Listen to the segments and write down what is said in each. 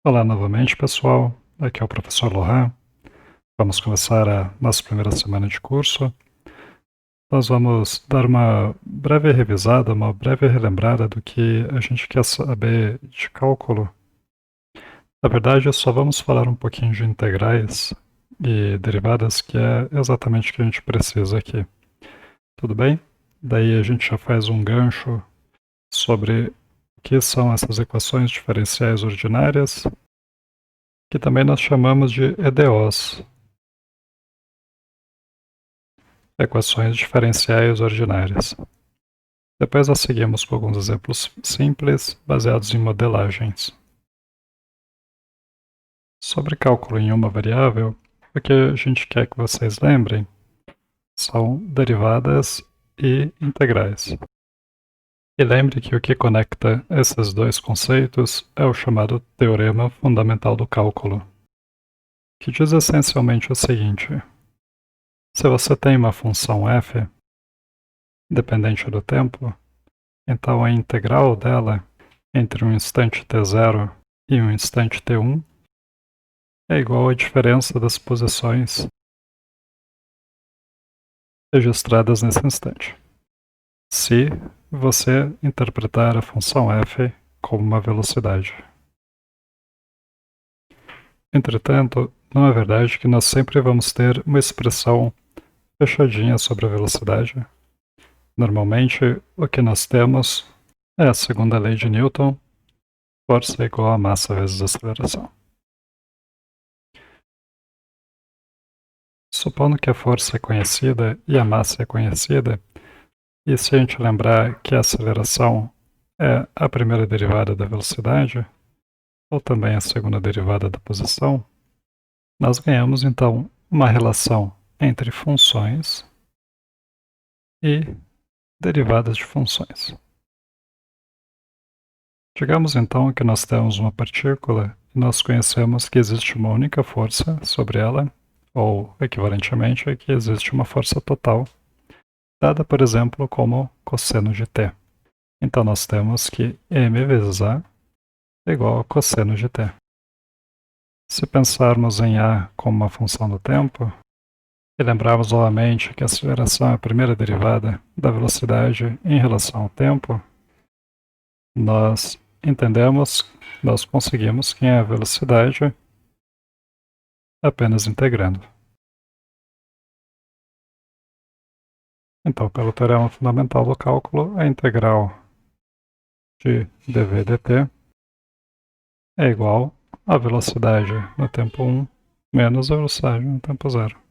Olá novamente, pessoal. Aqui é o professor Lohan. Vamos começar a nossa primeira semana de curso. Nós vamos dar uma breve revisada, uma breve relembrada do que a gente quer saber de cálculo. Na verdade, só vamos falar um pouquinho de integrais e derivadas, que é exatamente o que a gente precisa aqui. Tudo bem? Daí a gente já faz um gancho sobre o que são essas equações diferenciais ordinárias, que também nós chamamos de EDOs. Equações diferenciais ordinárias. Depois nós seguimos com alguns exemplos simples, baseados em modelagens. Sobre cálculo em uma variável, o que a gente quer que vocês lembrem são derivadas e integrais. E lembre que o que conecta esses dois conceitos é o chamado teorema fundamental do cálculo, que diz essencialmente o seguinte: se você tem uma função f, dependente do tempo, então a integral dela entre um instante t0 e um instante t1 é igual à diferença das posições registradas nesse instante, se você interpretar a função f como uma velocidade. Entretanto, não é verdade que nós sempre vamos ter uma expressão fechadinha sobre a velocidade. Normalmente, o que nós temos é a segunda lei de Newton, força é igual a massa vezes aceleração. Supondo que a força é conhecida e a massa é conhecida, e se a gente lembrar que a aceleração é a primeira derivada da velocidade, ou também a segunda derivada da posição, nós ganhamos então uma relação entre funções e derivadas de funções. Digamos então que nós temos uma partícula e nós conhecemos que existe uma única força sobre ela, ou equivalentemente, que existe uma força total, dada, por exemplo, como cosseno de t. Então nós temos que m vezes a é igual a cosseno de t. Se pensarmos em a como uma função do tempo, e lembrarmos novamente que a aceleração é a primeira derivada da velocidade em relação ao tempo, nós entendemos, nós conseguimos que é a velocidade apenas integrando. Então, pelo teorema fundamental do cálculo, a integral de dv dt é igual à velocidade no tempo 1 menos a velocidade no tempo 0.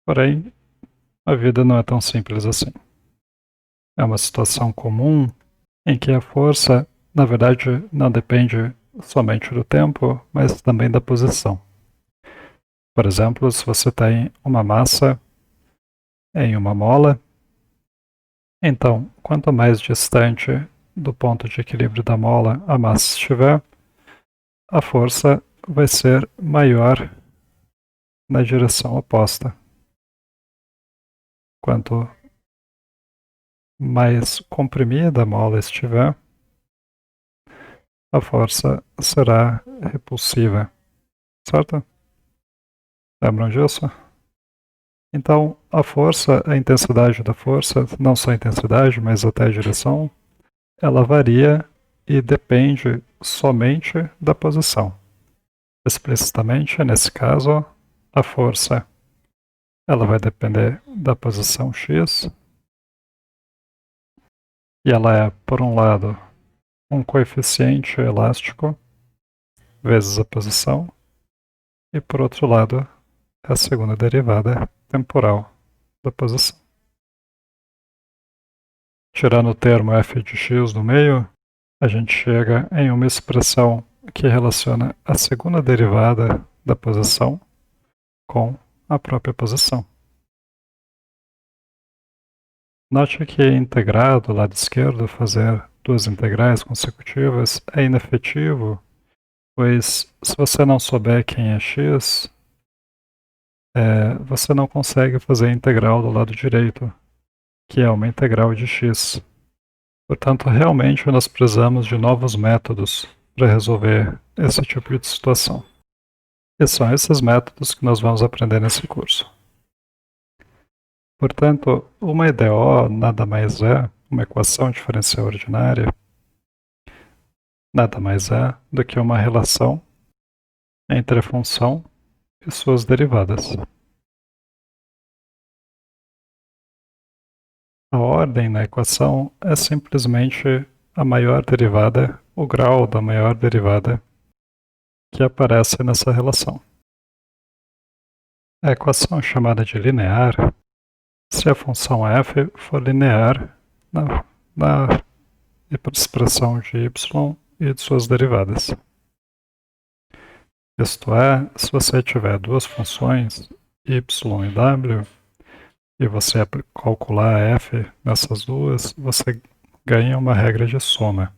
Porém, a vida não é tão simples assim. É uma situação comum em que a força, na verdade, não depende somente do tempo, mas também da posição. Por exemplo, se você tem uma massa em uma mola, então, quanto mais distante do ponto de equilíbrio da mola a massa estiver, a força vai ser maior na direção oposta. Quanto mais comprimida a mola estiver, a força será repulsiva, certo? Lembram disso? Então, a força, a intensidade da força, não só a intensidade, mas até a direção, ela varia e depende somente da posição. Explicitamente, nesse caso, a força ela vai depender da posição x, e ela é, por um lado, um coeficiente elástico vezes a posição, e por outro lado, é a segunda derivada temporal da posição. Tirando o termo f de x do meio, a gente chega em uma expressão que relaciona a segunda derivada da posição com a própria posição. Note que integrar do lado esquerdo, fazer duas integrais consecutivas, é inefetivo, pois se você não souber quem é x, você não consegue fazer a integral do lado direito, que é uma integral de x. Portanto, realmente nós precisamos de novos métodos para resolver esse tipo de situação. E são esses métodos que nós vamos aprender nesse curso. Portanto, uma EDO nada mais é, uma equação diferencial ordinária, nada mais é do que uma relação entre a função e suas derivadas. A ordem na equação é simplesmente a maior derivada, o grau da maior derivada que aparece nessa relação. A equação é chamada de linear se a função f for linear na expressão de y e de suas derivadas. Isto é, se você tiver duas funções, y e w, e você calcular f nessas duas, você ganha uma regra de soma.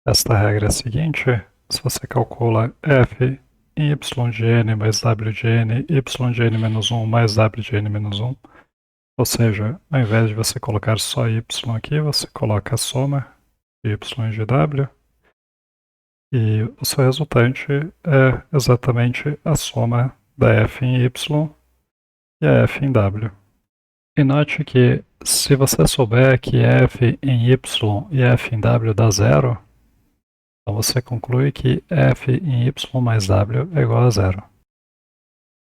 Esta regra é a seguinte: se você calcula f em y de n mais w de n, y de n menos 1 mais w de n menos 1, ou seja, ao invés de você colocar só y aqui, você coloca a soma de y e de w, e o seu resultante é exatamente a soma da f em y e a f em w. E note que, se você souber que f em y e f em w dá zero, então você conclui que f em y mais w é igual a zero.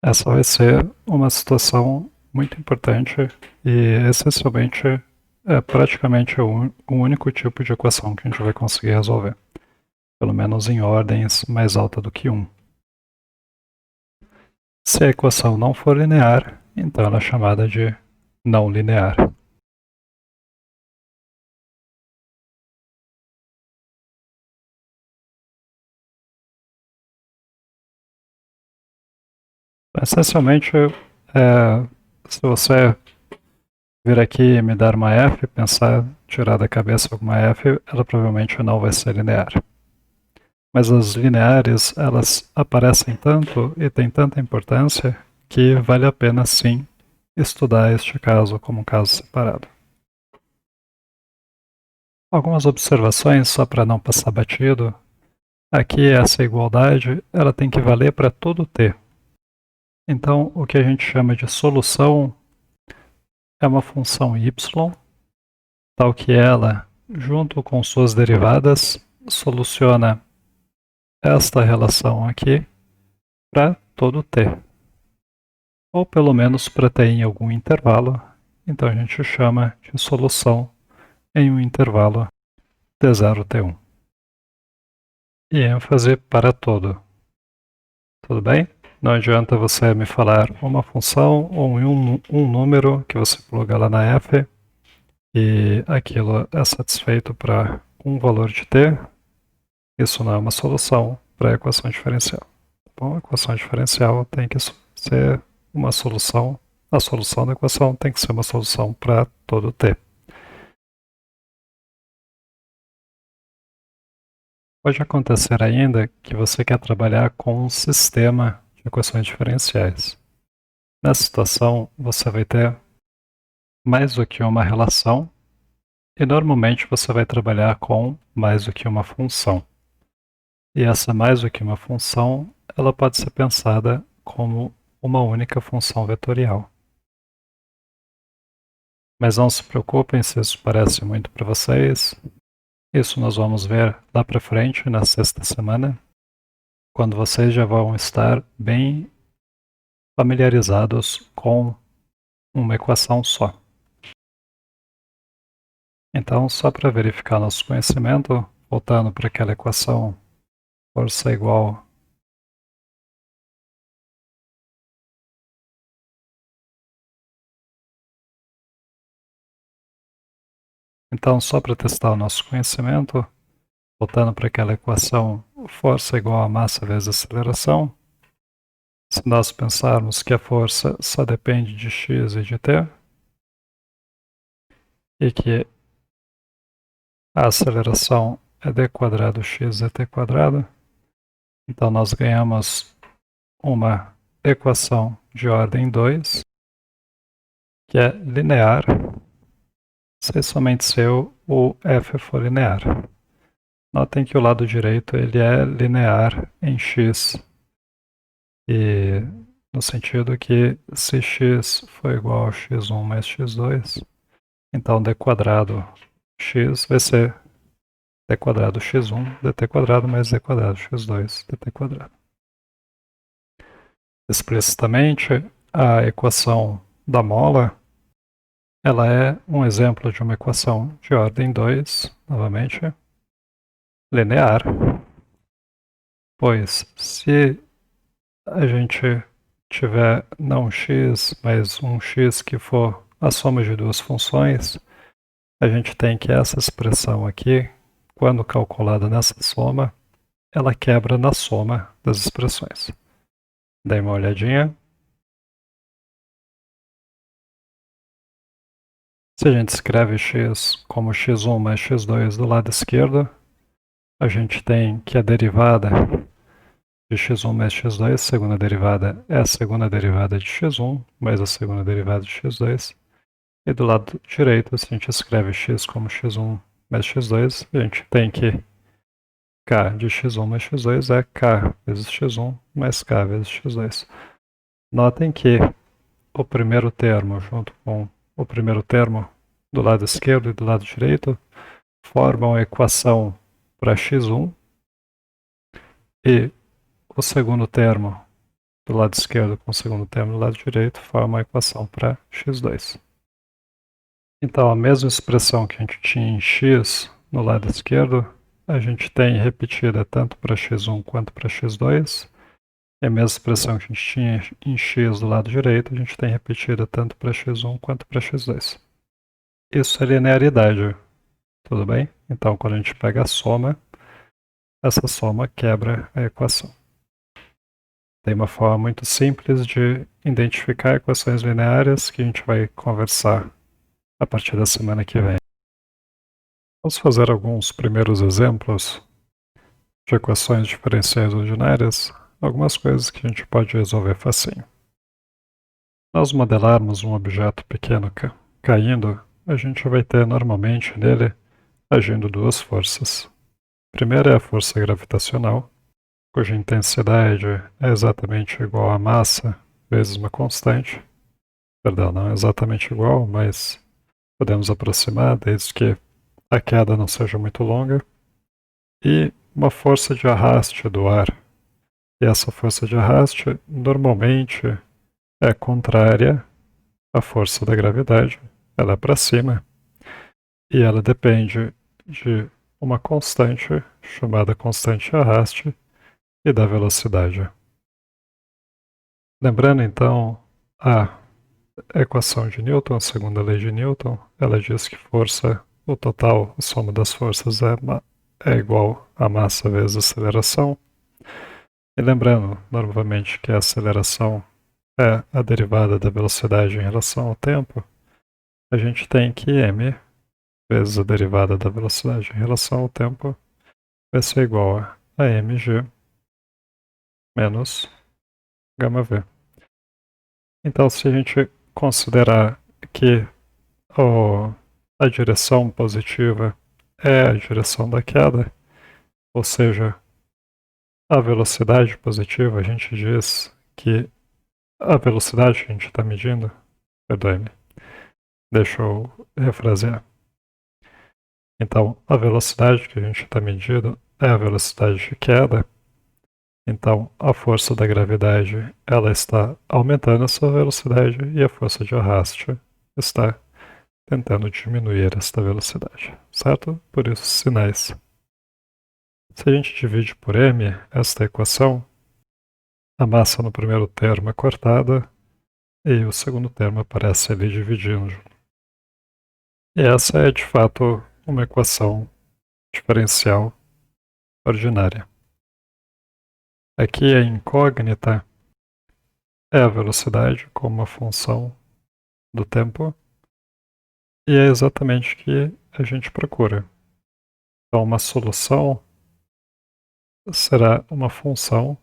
Essa vai ser uma situação muito importante e, essencialmente, é praticamente o único tipo de equação que a gente vai conseguir resolver, pelo menos em ordens mais alta do que 1. Se a equação não for linear, então ela é chamada de não linear. Essencialmente, se você vir aqui e me dar uma f, pensar, tirar da cabeça alguma f, ela provavelmente não vai ser linear. Mas as lineares, elas aparecem tanto e têm tanta importância que vale a pena sim estudar este caso como um caso separado. Algumas observações só para não passar batido. Aqui essa igualdade, ela tem que valer para todo t. Então, o que a gente chama de solução é uma função y, tal que ela, junto com suas derivadas, soluciona esta relação aqui para todo t. Ou pelo menos para t em algum intervalo, então a gente chama de solução em um intervalo t0, t1. E ênfase para todo. Tudo bem? Não adianta você me falar uma função ou um número que você pluga lá na f e aquilo é satisfeito para um valor de t. Isso não é uma solução para a equação diferencial. Bom, a equação diferencial tem que ser uma solução, a solução da equação tem que ser uma solução para todo t. Pode acontecer ainda que você quer trabalhar com um sistema de equações diferenciais. Nessa situação, você vai ter mais do que uma relação e normalmente você vai trabalhar com mais do que uma função. E essa mais do que uma função, ela pode ser pensada como uma única função vetorial. Mas não se preocupem se isso parece muito para vocês. Isso nós vamos ver lá para frente, na sexta semana, quando vocês já vão estar bem familiarizados com uma equação só. Então, só para verificar nosso conhecimento, voltando para aquela equação força igual Então, só para testar o nosso conhecimento, voltando para aquela equação força igual a massa vezes aceleração, se nós pensarmos que a força só depende de x e de t, e que a aceleração é d quadrado x dt quadrado, então nós ganhamos uma equação de ordem 2, que é linear, se somente se o f for linear. Notem que o lado direito ele é linear em x, e no sentido que se x for igual a x1 mais x2, então d quadrado x vai ser d quadrado x1 dt quadrado mais d quadrado x2 dt quadrado. Explicitamente, a equação da mola ela é um exemplo de uma equação de ordem 2, novamente, linear, pois se a gente tiver não x, mas um x que for a soma de duas funções, a gente tem que essa expressão aqui, quando calculada nessa soma, ela quebra na soma das expressões. Dê uma olhadinha. Se a gente escreve x como x1 mais x2 do lado esquerdo, a gente tem que a derivada de x1 mais x2, segunda derivada é a segunda derivada de x1 mais a segunda derivada de x2. E do lado direito, se a gente escreve x como x1 mais x2, a gente tem que k de x1 mais x2 é k vezes x1 mais k vezes x2. Notem que o primeiro termo junto com o primeiro termo do lado esquerdo e do lado direito formam a equação para x1 e o segundo termo do lado esquerdo com o segundo termo do lado direito forma a equação para x2. Então, a mesma expressão que a gente tinha em x no lado esquerdo, a gente tem repetida tanto para x1 quanto para x2. E a mesma expressão que a gente tinha em x do lado direito, a gente tem repetida tanto para x1 quanto para x2. Isso é linearidade, tudo bem? Então, quando a gente pega a soma, essa soma quebra a equação. Tem uma forma muito simples de identificar equações lineares que a gente vai conversar a partir da semana que vem. Vamos fazer alguns primeiros exemplos de equações diferenciais ordinárias, algumas coisas que a gente pode resolver facinho. Nós modelarmos um objeto pequeno caindo, a gente vai ter normalmente nele agindo duas forças. A primeira é a força gravitacional, cuja intensidade é exatamente igual à massa vezes uma constante. Perdão, não é exatamente igual, mas podemos aproximar desde que a queda não seja muito longa. E uma força de arraste do ar. E essa força de arraste normalmente é contrária à força da gravidade. Ela é para cima. E ela depende de uma constante chamada constante de arraste e da velocidade. Lembrando então a equação de Newton, a segunda lei de Newton, ela diz que força, o total, a soma das forças é igual a massa vezes aceleração. E lembrando novamente que a aceleração é a derivada da velocidade em relação ao tempo, a gente tem que m vezes a derivada da velocidade em relação ao tempo vai ser igual a mg menos γv. Então, se a gente considerar que a direção positiva é a direção da queda, ou seja, a velocidade positiva, a gente diz que a velocidade que a gente está medindo, perdoe-me, deixa eu refrasear. Então, a velocidade que a gente está medindo é a velocidade de queda. Então, a força da gravidade ela está aumentando essa velocidade e a força de arraste está tentando diminuir esta velocidade, certo? Por isso, sinais. Se a gente divide por m esta equação, a massa no primeiro termo é cortada e o segundo termo aparece ali dividindo. E essa é, de fato, uma equação diferencial ordinária. Aqui a incógnita é a velocidade como uma função do tempo, e é exatamente o que a gente procura. Então, uma solução será uma função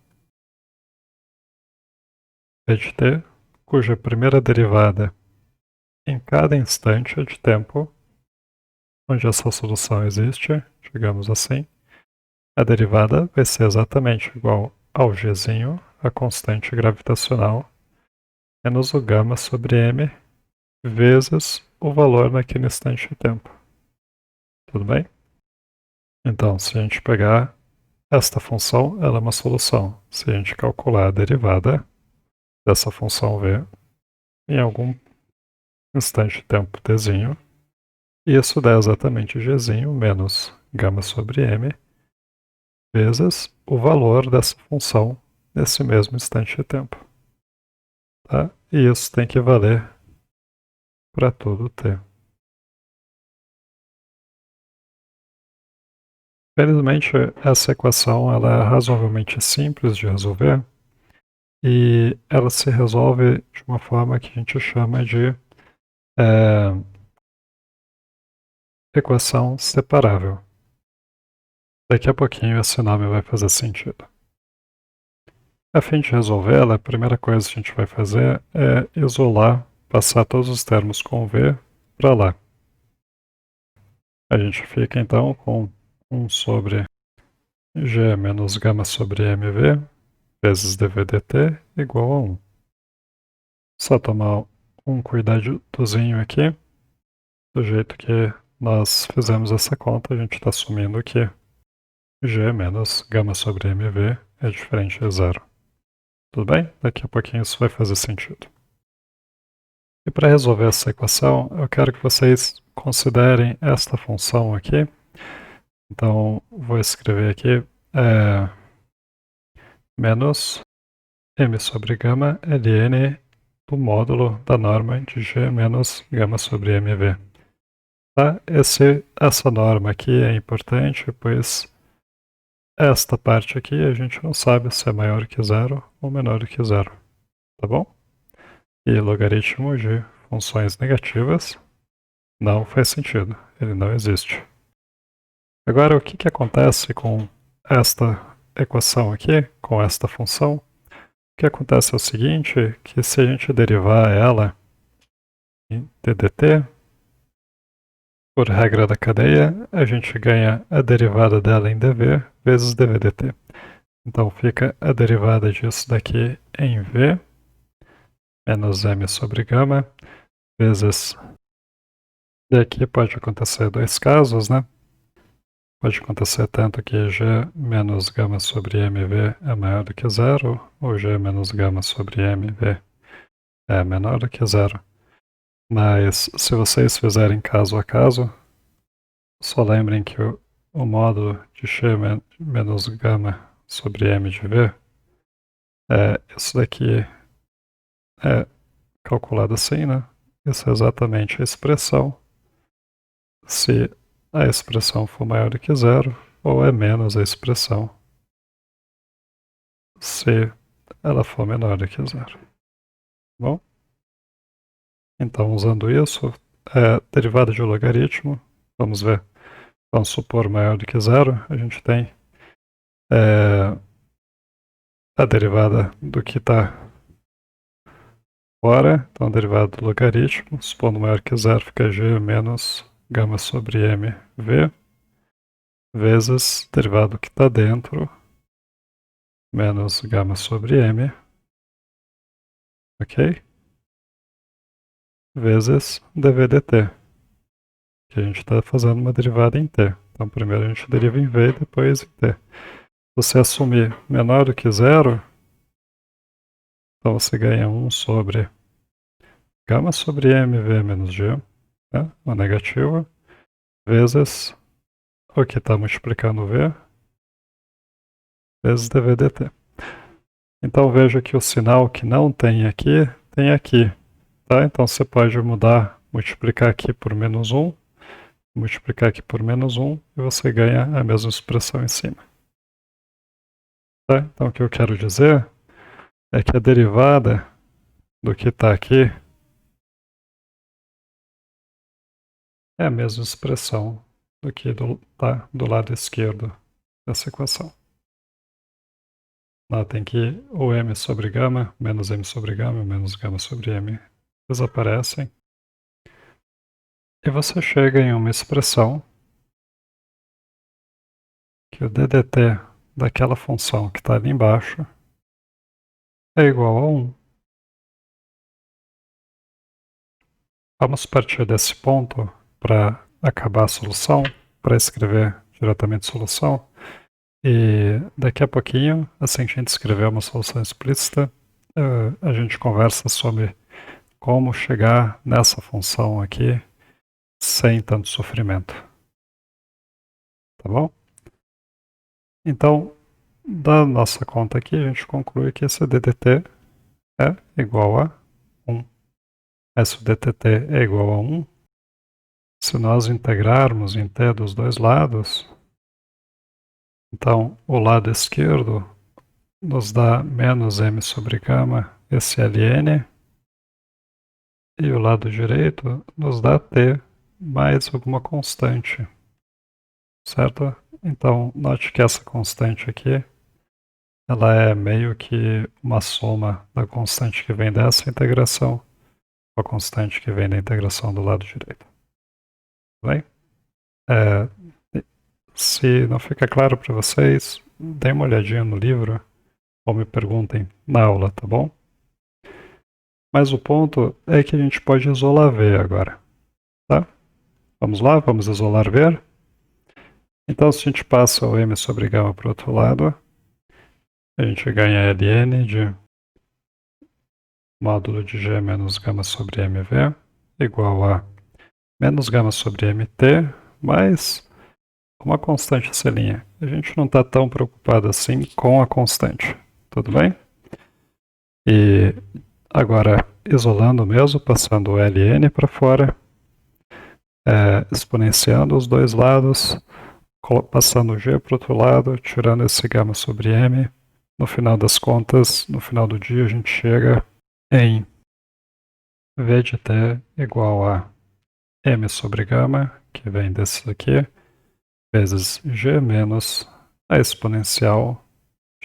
de t, cuja primeira derivada em cada instante de tempo onde essa solução existe, digamos assim, a derivada vai ser exatamente igual ao gzinho, a constante gravitacional, menos o gama sobre m, vezes o valor naquele instante de tempo. Tudo bem? Então, se a gente pegar esta função, ela é uma solução. Se a gente calcular a derivada dessa função v em algum instante de tempo tzinho, isso dá exatamente gzinho menos gama sobre m vezes o valor dessa função nesse mesmo instante de tempo. Tá? E isso tem que valer para todo t. Felizmente, essa equação ela é razoavelmente simples de resolver e ela se resolve de uma forma que a gente chama de equação separável. Daqui a pouquinho esse nome vai fazer sentido. A fim de resolvê-la, a primeira coisa que a gente vai fazer é isolar, passar todos os termos com v para lá. A gente fica então com 1 sobre g menos gama sobre mv vezes dv dt igual a 1. Só tomar um cuidadozinho aqui, do jeito que nós fizemos essa conta, a gente está assumindo que g menos gama sobre mv é diferente de zero. Tudo bem? Daqui a pouquinho isso vai fazer sentido. E para resolver essa equação, eu quero que vocês considerem esta função aqui. Então, vou escrever aqui menos m sobre gama ln do módulo da norma de g menos gama sobre mv. Tá? Essa norma aqui é importante, pois esta parte aqui a gente não sabe se é maior que zero ou menor que zero. Tá bom? E logaritmo de funções negativas não faz sentido, ele não existe. Agora, o que acontece com esta equação aqui, com esta função? O que acontece é o seguinte, que se a gente derivar ela em ddt, por regra da cadeia, a gente ganha a derivada dela em dv vezes dv dt. Então fica a derivada disso daqui em v menos m sobre gama vezes... Daqui pode acontecer dois casos, né? Pode acontecer tanto que g menos gama sobre mv é maior do que zero, ou g menos gama sobre mv é menor do que zero. Mas se vocês fizerem caso a caso, só lembrem que o módulo de x menos gama sobre m de v, isso daqui é calculado assim, né? Isso é exatamente a expressão se a expressão for maior do que zero, ou é menos a expressão se ela for menor do que zero. Bom? Então, usando isso, derivada de logaritmo, vamos ver, vamos supor maior do que zero, a gente tem a derivada do que está fora, então a derivada do logaritmo, supondo maior que zero, fica g menos gama sobre mv, vezes derivada do que está dentro, menos gama sobre m, ok? Vezes dv dt, que a gente está fazendo uma derivada em t. Então primeiro a gente deriva em v e depois em t. Se você assumir menor do que zero, então você ganha 1 sobre gama sobre mv menos g, né, uma negativa, vezes o que está multiplicando v, vezes dv dt. Então veja que o sinal que não tem aqui, tem aqui. Tá? Então você pode mudar, multiplicar aqui por menos 1, multiplicar aqui por menos 1, e você ganha a mesma expressão em cima. Tá? Então o que eu quero dizer é que a derivada do que está aqui é a mesma expressão do que está do lado esquerdo dessa equação. Notem que o m sobre gama, menos m sobre gama, menos gama sobre m desaparecem. E você chega em uma expressão que o DDT daquela função que está ali embaixo é igual a 1. Vamos partir desse ponto para acabar a solução, para escrever diretamente a solução. E daqui a pouquinho, assim que a gente escrever uma solução explícita, a gente conversa sobre como chegar nessa função aqui sem tanto sofrimento. Tá bom? Então, da nossa conta aqui, a gente conclui que esse DDT é igual a 1. Se o DTT é igual a 1, se nós integrarmos em t dos dois lados, então o lado esquerdo nos dá menos m sobre gama esse ln, e o lado direito nos dá t mais alguma constante, certo? Então, note que essa constante aqui, ela é meio que uma soma da constante que vem dessa integração com a constante que vem da integração do lado direito. Tudo bem? Se não fica claro para vocês, dêem uma olhadinha no livro ou me perguntem na aula, tá bom? Mas o ponto é que a gente pode isolar V agora, tá? Vamos lá, vamos isolar V. Então, se a gente passa o M sobre gama para o outro lado, a gente ganha ln de módulo de G menos gama sobre mV igual a menos gama sobre mt mais uma constante C'. A gente não está tão preocupado assim com a constante, tudo bem? E agora, isolando mesmo, passando o ln para fora, exponenciando os dois lados, passando o g para o outro lado, tirando esse gama sobre m. No final das contas, no final do dia, a gente chega em v de t igual a m sobre gama, que vem desse aqui, vezes g menos a exponencial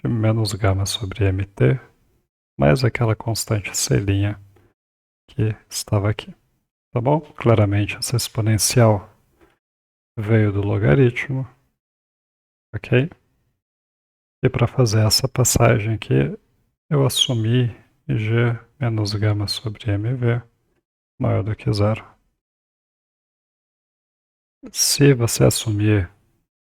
de menos gama sobre mt, mais aquela constante C' que estava aqui. Tá bom? Claramente essa exponencial veio do logaritmo, ok? E para fazer essa passagem aqui, eu assumi g menos gama sobre mv maior do que zero. Se você assumir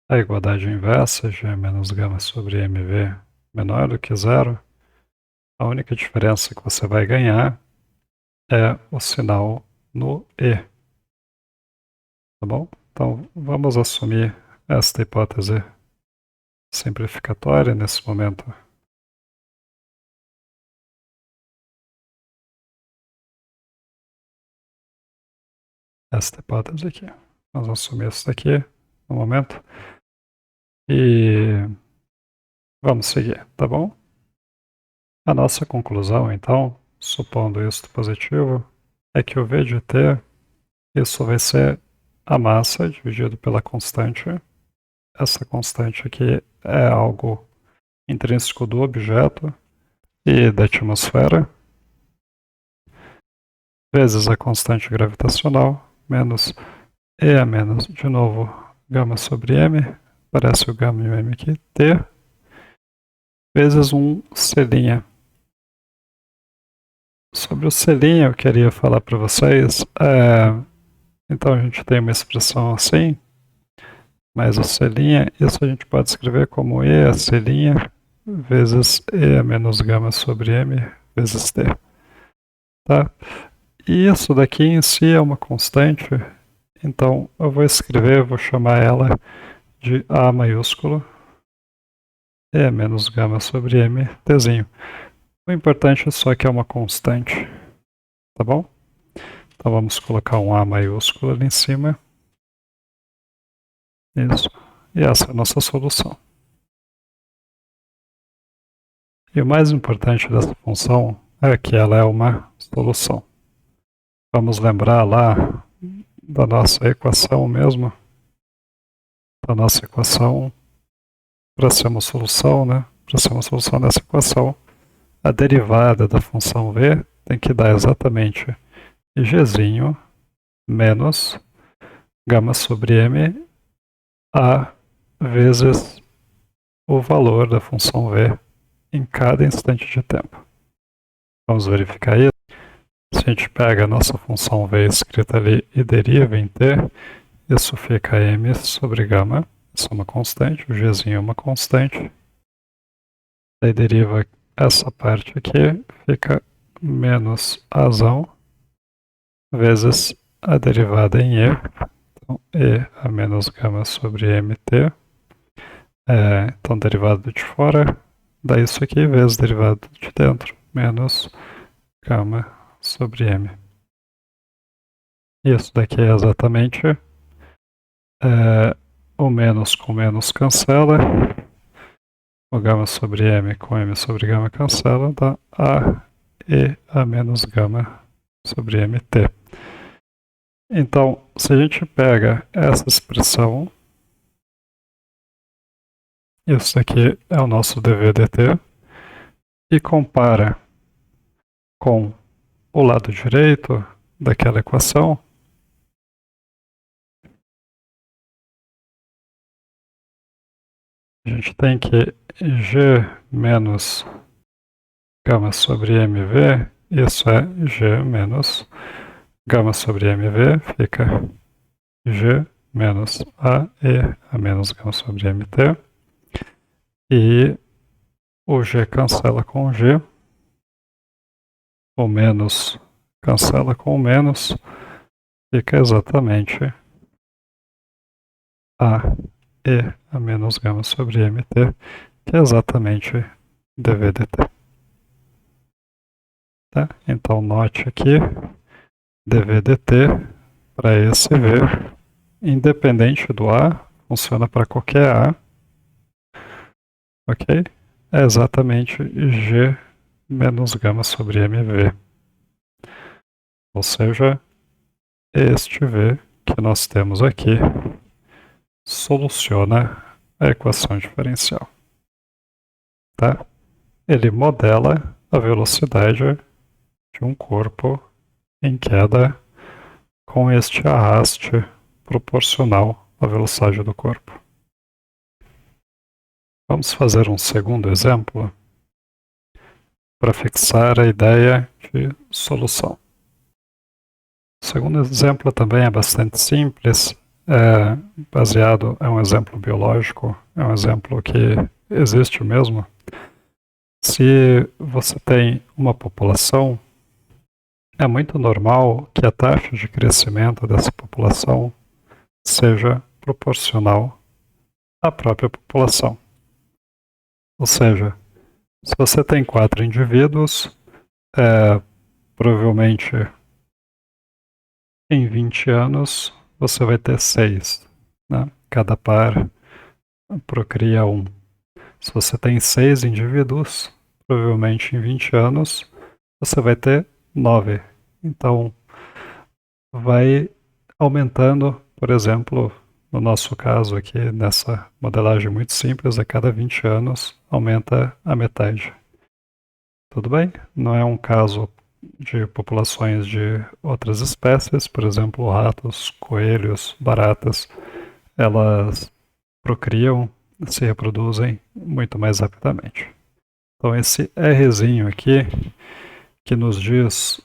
a igualdade inversa, g menos gama sobre mv menor do que zero, a única diferença que você vai ganhar é o sinal no E. Tá bom? Então, vamos assumir esta hipótese simplificatória nesse momento. Esta hipótese aqui. Vamos assumir isso daqui no momento. E vamos seguir, tá bom? A nossa conclusão, então, supondo isto positivo, é que o V de t, isso vai ser a massa dividido pela constante. Essa constante aqui é algo intrínseco do objeto e da atmosfera, vezes a constante gravitacional, menos E a menos, de novo, gama sobre m, parece o gama e o m aqui, t, vezes um C'. Sobre o C' eu queria falar para vocês, então a gente tem uma expressão assim, mas o C', isso a gente pode escrever como E a C' vezes E a menos gama sobre m vezes t. Tá? E isso daqui em si é uma constante, então eu vou escrever, vou chamar ela de A maiúsculo, E menos gama sobre m, tzinho. O importante é só que é uma constante, tá bom? Então vamos colocar um A maiúsculo ali em cima. Isso. E essa é a nossa solução. E o mais importante dessa função é que ela é uma solução. Vamos lembrar lá da nossa equação mesmo. Da nossa equação, para ser uma solução, né? Para ser uma solução dessa equação, a derivada da função v tem que dar exatamente gzinho menos gama sobre m a vezes o valor da função v em cada instante de tempo. Vamos verificar isso. Se a gente pega a nossa função v escrita ali e deriva em t, isso fica m sobre gama, isso é uma constante, o gzinho é uma constante. Daí deriva essa parte aqui, fica menos azão vezes a derivada em e. Então, e a menos gama sobre mt. Então, derivado de fora dá isso aqui, vezes derivado de dentro, menos gama sobre m. Isso daqui é exatamente o menos com menos cancela, o gama sobre m com m sobre gama cancela, dá a e a menos gama sobre mt. Então, se a gente pega essa expressão, isso aqui é o nosso dv/dt, e compara com o lado direito daquela equação, a gente tem que g menos gama sobre mv, isso é g menos gama sobre mv, fica g menos a e a menos gama sobre mt, e o g cancela com o g, o menos cancela com o menos, fica exatamente a e a menos gama sobre mt, que é exatamente dv/dt. Tá? Então, note aqui, dv/dt para esse v, independente do a, funciona para qualquer a, ok? É exatamente g menos gama sobre mv. Ou seja, este v que nós temos aqui soluciona a equação diferencial. Tá? Ele modela a velocidade de um corpo em queda com este arraste proporcional à velocidade do corpo. Vamos fazer um segundo exemplo para fixar a ideia de solução. O segundo exemplo também é bastante simples, é um exemplo biológico, é um exemplo que existe mesmo. Se você tem uma população, é muito normal que a taxa de crescimento dessa população seja proporcional à própria população. Ou seja, se você tem 4 indivíduos, provavelmente em 20 anos você vai ter 6. Né? Cada par procria 1. Se você tem 6 indivíduos, provavelmente em 20 anos você vai ter 9. Então, vai aumentando, por exemplo, no nosso caso aqui, nessa modelagem muito simples, a cada 20 anos aumenta a metade. Tudo bem? Não é um caso de populações de outras espécies, por exemplo, ratos, coelhos, baratas, elas procriam, se reproduzem muito mais rapidamente. Então esse Rzinho aqui, que nos diz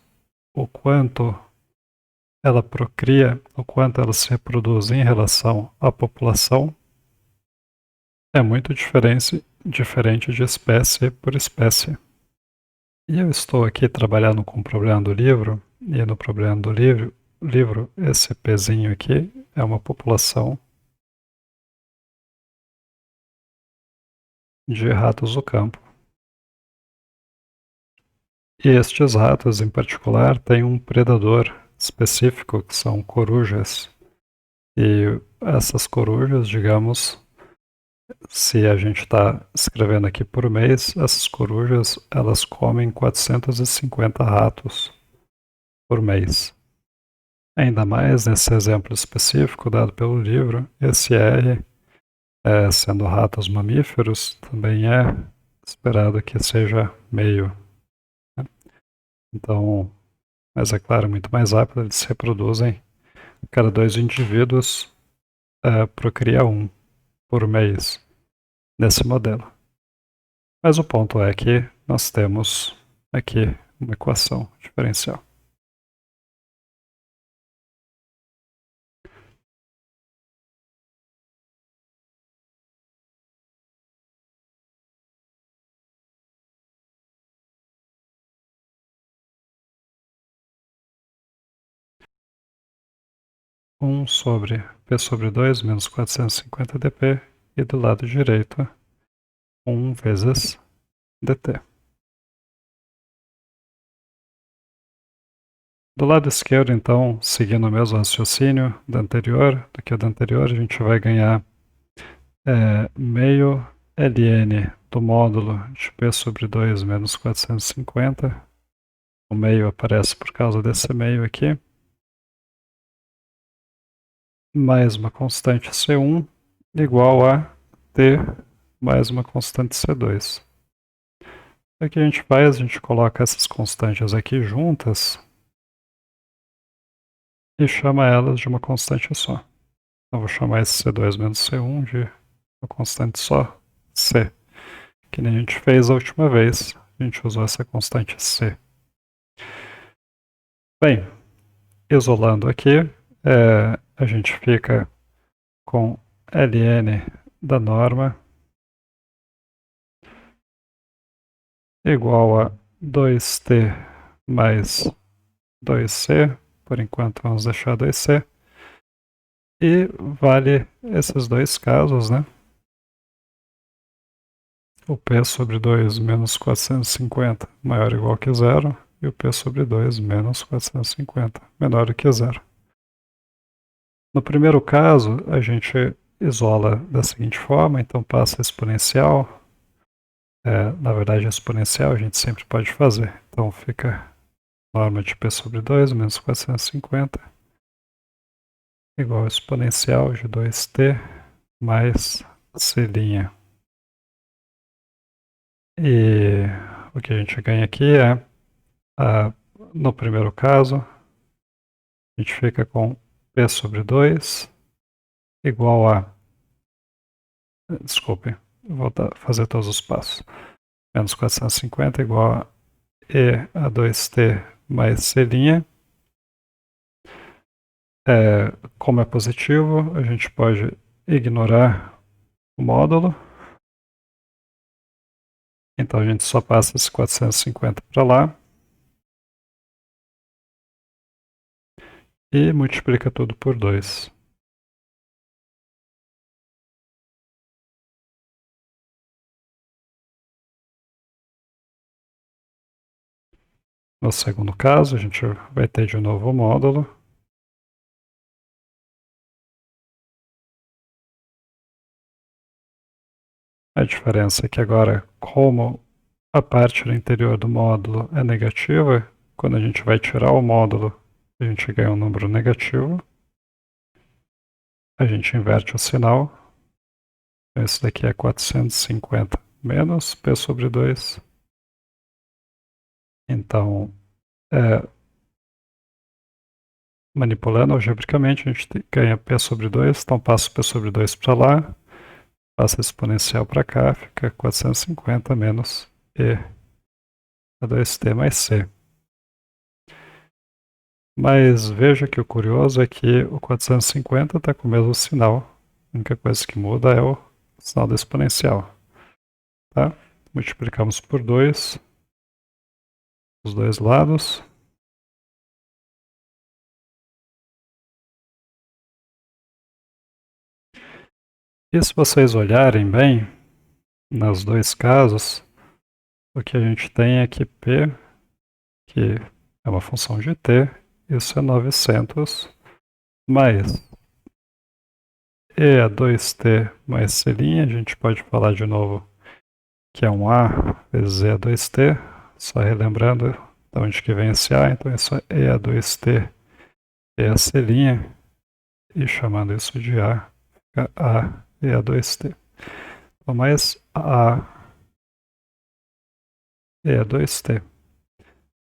o quanto ela procria, o quanto ela se reproduz em relação à população, é muito diferente de espécie por espécie. E eu estou aqui trabalhando com o problema do livro, e no problema do livro, esse Pzinho aqui é uma população de ratos do campo. E estes ratos, em particular, têm um predador específico, que são corujas. E essas corujas, digamos, se a gente está escrevendo aqui por mês, essas corujas, elas comem 450 ratos por mês. Ainda mais nesse exemplo específico dado pelo livro, esse R, sendo ratos mamíferos, também é esperado que seja meio. Né? Então, mas é claro, muito mais rápido, eles se reproduzem. Cada 2 indivíduos procria 1 por mês. nesse modelo. Mas o ponto é que nós temos aqui uma equação diferencial. Um sobre P sobre 2 menos 450 dp e do lado direito 1 vezes dt. Do lado esquerdo, então, seguindo o mesmo raciocínio do que o anterior, a gente vai ganhar meio ln do módulo de P sobre 2 menos 450. O meio aparece por causa desse meio aqui. Mais uma constante C1 igual a T mais uma constante C2. O que a gente faz? A gente coloca essas constantes aqui juntas e chama elas de uma constante só. Eu vou chamar esse C2 menos C1 de uma constante só, C. Que nem a gente fez a última vez, a gente usou essa constante C. Bem, isolando aqui, a gente fica com ln da norma igual a 2t mais 2c, por enquanto vamos deixar 2c, e vale esses dois casos, né? O P sobre 2 menos 450 maior ou igual que zero, e o P sobre 2 menos 450 menor do que zero. No primeiro caso, a gente isola da seguinte forma, então passa exponencial. Na verdade, exponencial a gente sempre pode fazer. Então fica norma de P sobre 2 menos 450 igual a exponencial de 2t mais c'. E o que a gente ganha aqui é, no primeiro caso, a gente fica com P sobre 2 igual a... Desculpe, vou fazer todos os passos. Menos 450 igual a E a 2t mais c'. Como é positivo, a gente pode ignorar o módulo. Então a gente só passa esse 450 para lá. E multiplica tudo por 2. No segundo caso, a gente vai ter de novo o módulo. A diferença é que agora, como a parte do interior do módulo é negativa, quando a gente vai tirar o módulo, a gente ganha um número negativo. A gente inverte o sinal. Esse daqui é 450 menos P sobre 2. Então, manipulando algebricamente, a gente ganha P sobre 2. Então, passa o P sobre 2 para lá. Passa exponencial para cá, fica 450 menos E a 2t mais C. Mas veja que o curioso é que o 450 está com o mesmo sinal. A única coisa que muda é o sinal da exponencial. Tá? Multiplicamos por 2 os dois lados. E se vocês olharem bem, nos dois casos, o que a gente tem é que P, que é uma função de t, isso é 900 mais E a 2t mais C', a gente pode falar de novo que é um A vezes E a 2t, só relembrando de onde que vem esse A, então isso é E a 2t e a C', e chamando isso de A, fica A e a 2t. Então, mais A e a 2t.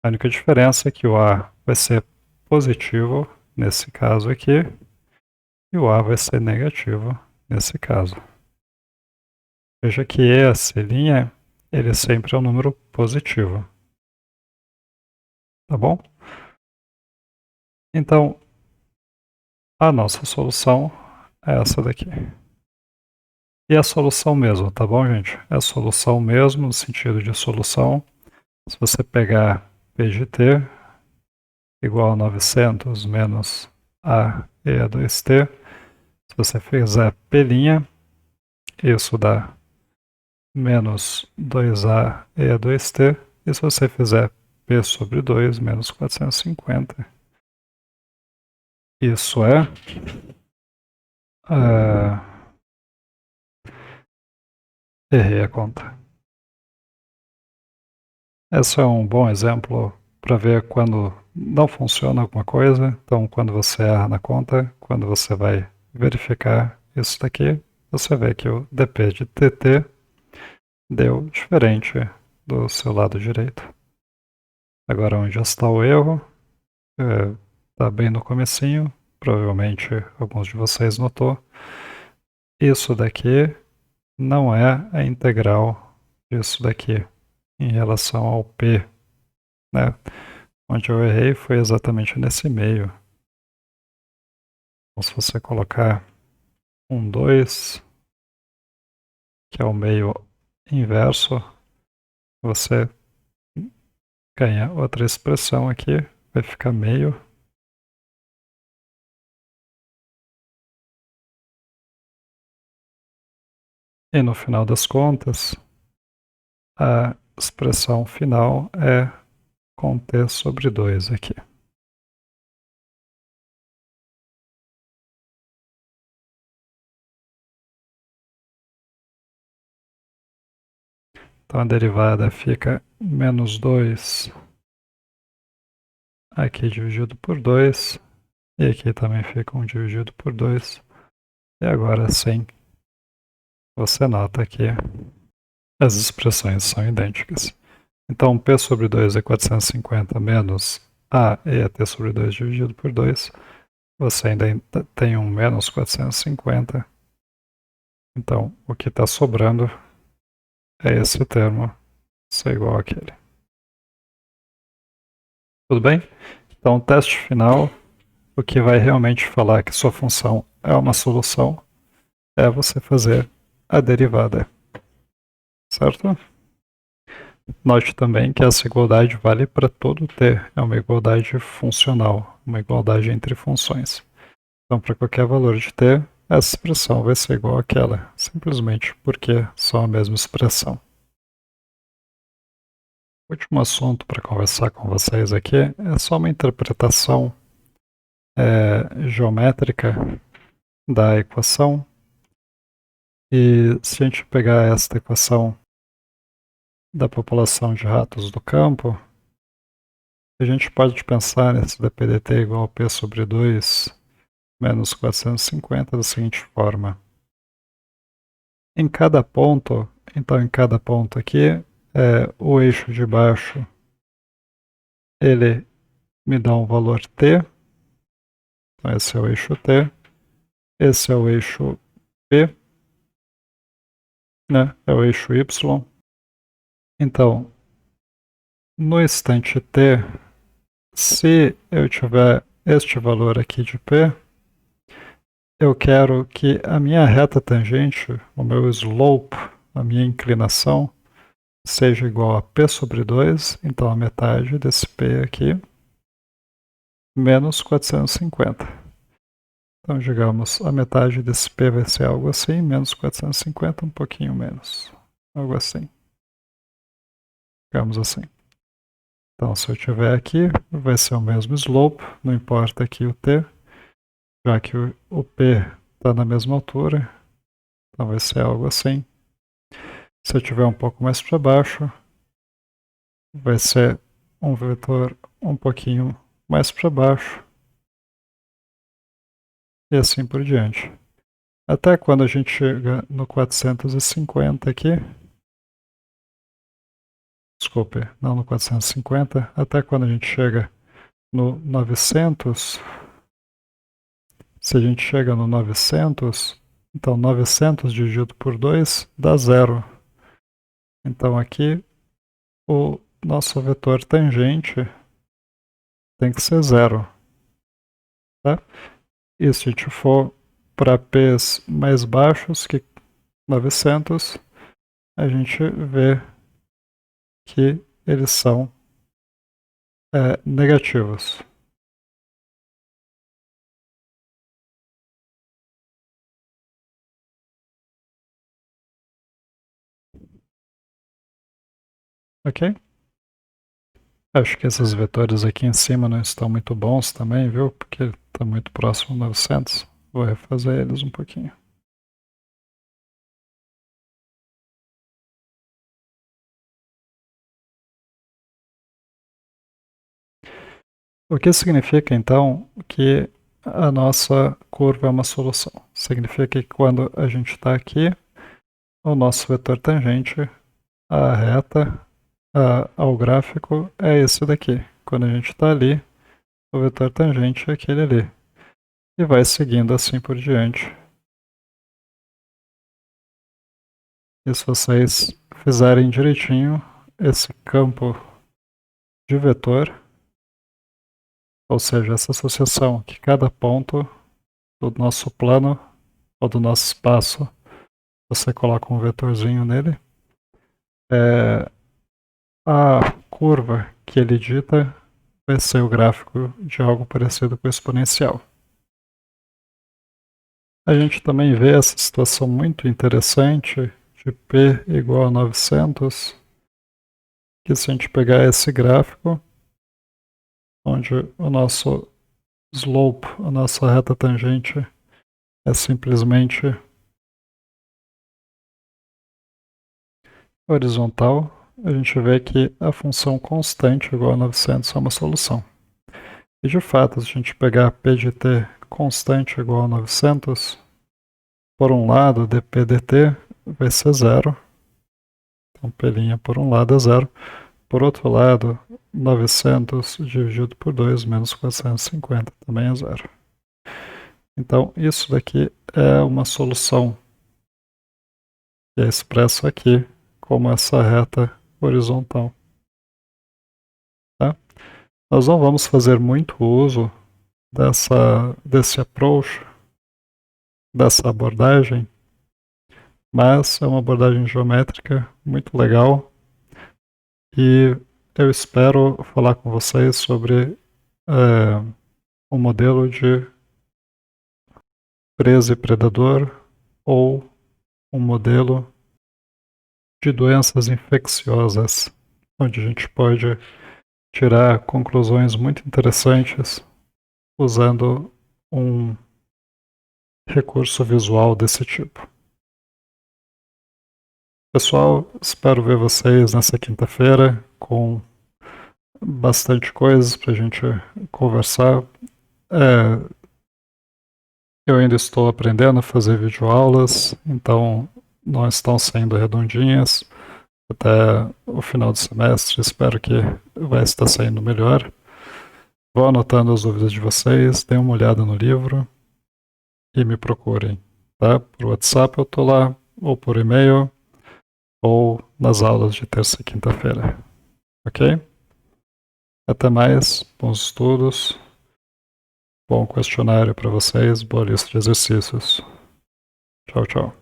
A única diferença é que o A vai ser positivo nesse caso aqui, e o A vai ser negativo nesse caso. Veja que esse linha, ele sempre é um número positivo. Tá bom? Então, a nossa solução é essa daqui. E a solução mesmo, tá bom, gente? É a solução mesmo, no sentido de solução. Se você pegar P de t igual a 900 menos a e a 2t, se você fizer P', isso dá menos 2a e a 2t. E se você fizer P sobre 2 menos 450, isso é... errei a conta. Esse é um bom exemplo para ver quando não funciona alguma coisa. Então, quando você erra na conta, quando você vai verificar isso daqui, você vê que o dp de tt deu diferente do seu lado direito. Agora, onde está o erro? Está bem no comecinho, provavelmente alguns de vocês notou. Isso daqui não é a integral disso daqui em relação ao p, né? Onde eu errei foi exatamente nesse meio. Então, se você colocar 2, que é o meio inverso, você ganha outra expressão aqui, vai ficar meio. E no final das contas, a expressão final é com t sobre 2 aqui. Então a derivada fica menos 2 aqui dividido por 2, e aqui também fica 1 dividido por 2. E agora sim, você nota que as expressões são idênticas. Então P sobre 2 é 450 menos A e a T sobre 2 dividido por 2. Você ainda tem um menos 450. Então o que está sobrando é esse termo ser igual àquele. Tudo bem? Então o teste final, o que vai realmente falar que sua função é uma solução, é você fazer a derivada. Certo? Note também que essa igualdade vale para todo t, é uma igualdade funcional, uma igualdade entre funções. Então, para qualquer valor de t, essa expressão vai ser igual àquela, simplesmente porque são a mesma expressão. O último assunto para conversar com vocês aqui é só uma interpretação geométrica da equação. E se a gente pegar esta equação da população de ratos do campo, a gente pode pensar nesse dPdt igual a P sobre 2 menos 450 da seguinte forma. Em cada ponto, então em cada ponto aqui, o eixo de baixo, ele me dá um valor t, então esse é o eixo t, esse é o eixo p, né? É o eixo y. Então, no instante t, se eu tiver este valor aqui de p, eu quero que a minha reta tangente, o meu slope, a minha inclinação, seja igual a P sobre 2, então a metade desse P aqui, menos 450. Então, digamos, a metade desse P vai ser algo assim, menos 450, um pouquinho menos. Algo assim. Digamos assim. Então, se eu tiver aqui, vai ser o mesmo slope, não importa aqui o T, já que o P está na mesma altura, então vai ser algo assim. Se eu tiver um pouco mais para baixo, vai ser um vetor um pouquinho mais para baixo, e assim por diante. Até quando a gente chega no 450 aqui, desculpe, não no 450, até quando a gente chega no 900, se a gente chega no 900, Então, 900 dividido por 2 dá 0. Então, aqui, o nosso vetor tangente tem que ser 0. Tá? E se a gente for para p's mais baixos que 900, a gente vê que eles são negativos. Ok? Acho que esses vetores aqui em cima não estão muito bons também, viu? Porque está muito próximo a 900. Vou refazer eles um pouquinho. O que significa, então, que a nossa curva é uma solução? Significa que quando a gente está aqui, o nosso vetor tangente, a reta ao gráfico, é esse daqui. Quando a gente está ali, o vetor tangente é aquele ali. E vai seguindo assim por diante. E se vocês fizerem direitinho esse campo de vetor, ou seja, essa associação que cada ponto do nosso plano ou do nosso espaço, você coloca um vetorzinho nele, a curva que ele dita vai ser o gráfico de algo parecido com o exponencial. A gente também vê essa situação muito interessante de P igual a 900, que se a gente pegar esse gráfico, onde o nosso slope, a nossa reta tangente, é simplesmente horizontal, a gente vê que a função constante igual a 900 é uma solução. E de fato, se a gente pegar P de t constante igual a 900, por um lado, dp dt vai ser zero. Então, P' por um lado é zero. Por outro lado, 900 dividido por 2 menos 450 também é zero. Então, isso daqui é uma solução que é expresso aqui como essa reta horizontal. Tá? Nós não vamos fazer muito uso desse approach, dessa abordagem, mas é uma abordagem geométrica muito legal e eu espero falar com vocês sobre um modelo de presa e predador ou um modelo de doenças infecciosas, onde a gente pode tirar conclusões muito interessantes usando um recurso visual desse tipo. Pessoal, espero ver vocês nessa quinta-feira com bastante coisas para a gente conversar. Eu ainda estou aprendendo a fazer videoaulas, então não estão saindo redondinhas até o final do semestre. Espero que vai estar saindo melhor. Vou anotando as dúvidas de vocês, deem uma olhada no livro e me procurem. Tá? Por WhatsApp eu estou lá, ou por e-mail, ou nas aulas de terça e quinta-feira. Ok? Até mais, bons estudos, bom questionário para vocês, boa lista de exercícios. Tchau, tchau.